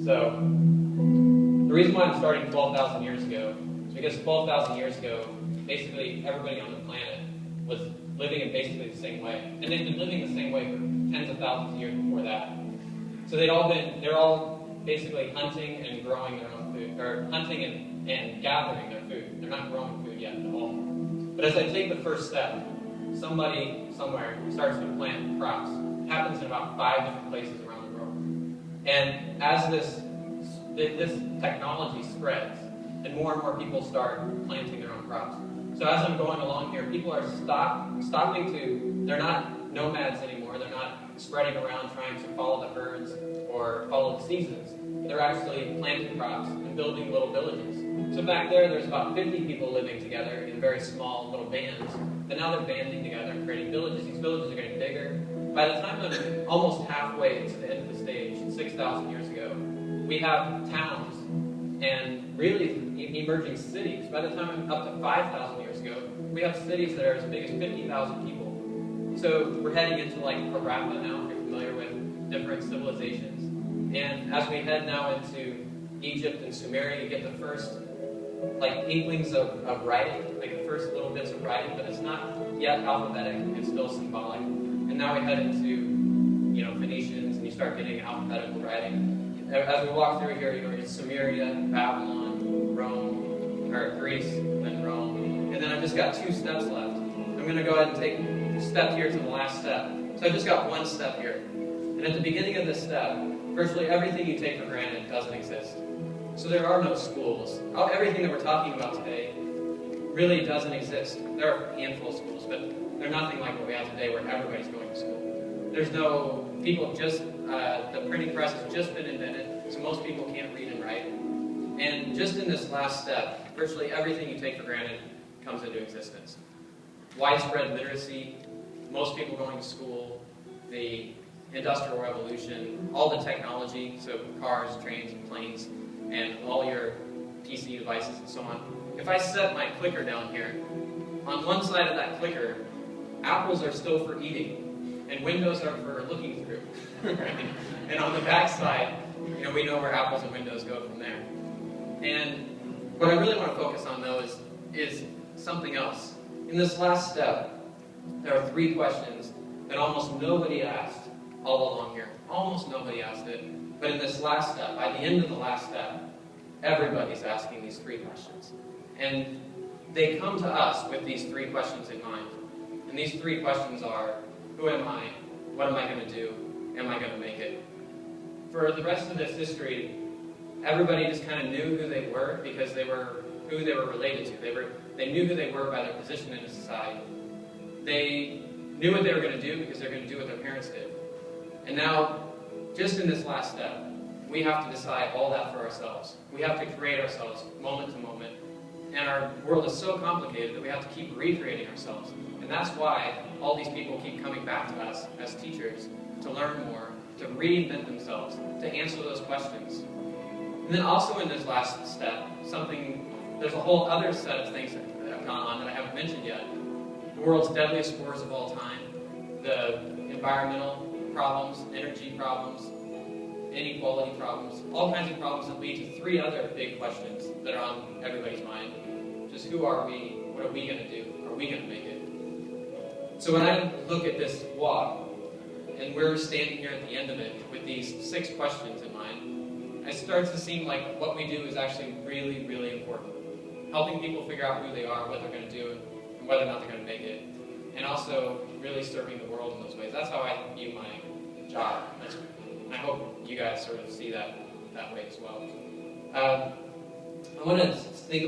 So the reason why I'm starting 12,000 years ago is because 12,000 years ago, basically everybody on the planet was living in basically the same way. And they've been living the same way for tens of thousands of years before that. So they're all basically hunting and growing their own food, or hunting and gathering their food. They're not growing food yet at all. But as I take the first step, somebody somewhere starts to plant crops. It happens in about 5 different places around the world. And as this technology spreads, and more people start planting their own crops. So as I'm going along here, people are stopping to, they're not nomads anymore. They're not spreading around trying to follow the herds or follow the seasons. They're actually planting crops and building little villages. So back there's about 50 people living together in very small little bands. But now they're banding together and creating villages. These villages are getting bigger. By the time I'm almost halfway to the end of the stage, 6,000 years ago, we have towns and really emerging cities. By the time I'm up to 5,000 years ago, we have cities that are as big as 50,000 people. So we're heading into like Harappa now, if you're familiar with different civilizations. And as we head now into Egypt and Sumeria, you get the first like inklings of writing, like the first little bits of writing, but it's not yet alphabetic, it's still symbolic. And now we head into, Phoenicians, and you start getting alphabetical writing. As we walk through here, you're in Sumeria, Babylon, Rome, or Greece, then Rome. And then I've just got 2 steps left. I'm going to go ahead and take a step here to the last step. So I've just got 1 step here. And at the beginning of this step, virtually everything you take for granted doesn't exist. So there are no schools. Everything that we're talking about today really doesn't exist. There are a handful of schools, but they're nothing like what we have today where everybody's going to school. There's no, the printing press has just been invented, so most people can't read and write. And just in this last step, virtually everything you take for granted comes into existence. Widespread literacy, most people going to school, the Industrial Revolution, all the technology, so cars, trains, and planes, and all your PC devices and so on. If I set my clicker down here, on one side of that clicker, apples are still for eating, and windows are for looking through. Right? And on the back side, we know where apples and windows go from there. And what I really want to focus on, though, is something else. In this last step, there are 3 questions that almost nobody asked all along here. Almost nobody asked it. But in this last step, by the end of the last step, everybody's asking these 3 questions. And they come to us with these 3 questions in mind. And these 3 questions are, who am I? What am I going to do? Am I going to make it? For the rest of this history, everybody just kind of knew who they were because they were who they were related to. They knew who they were by their position in society. They knew what they were going to do because they're going to do what their parents did. And now, just in this last step, we have to decide all that for ourselves. We have to create ourselves moment to moment. And our world is so complicated that we have to keep recreating ourselves. And that's why all these people keep coming back to us as teachers to learn more, to reinvent themselves, to answer those questions. And then also in this last step, there's a whole other set of things that have gone on that I haven't mentioned yet. The world's deadliest wars of all time, the environmental problems, energy problems, inequality problems, all kinds of problems that lead to 3 other big questions that are on everybody's mind. Just who are we? What are we going to do? Are we going to make it? So when I look at this walk, and we're standing here at the end of it with these 6 questions in mind, it starts to seem like what we do is actually really, really important. Helping people figure out who they are, what they're going to do, and whether or not they're going to make it. And also really serving the world in those ways. That's how I view my job. I hope you guys sort of see that way as well. I want to think about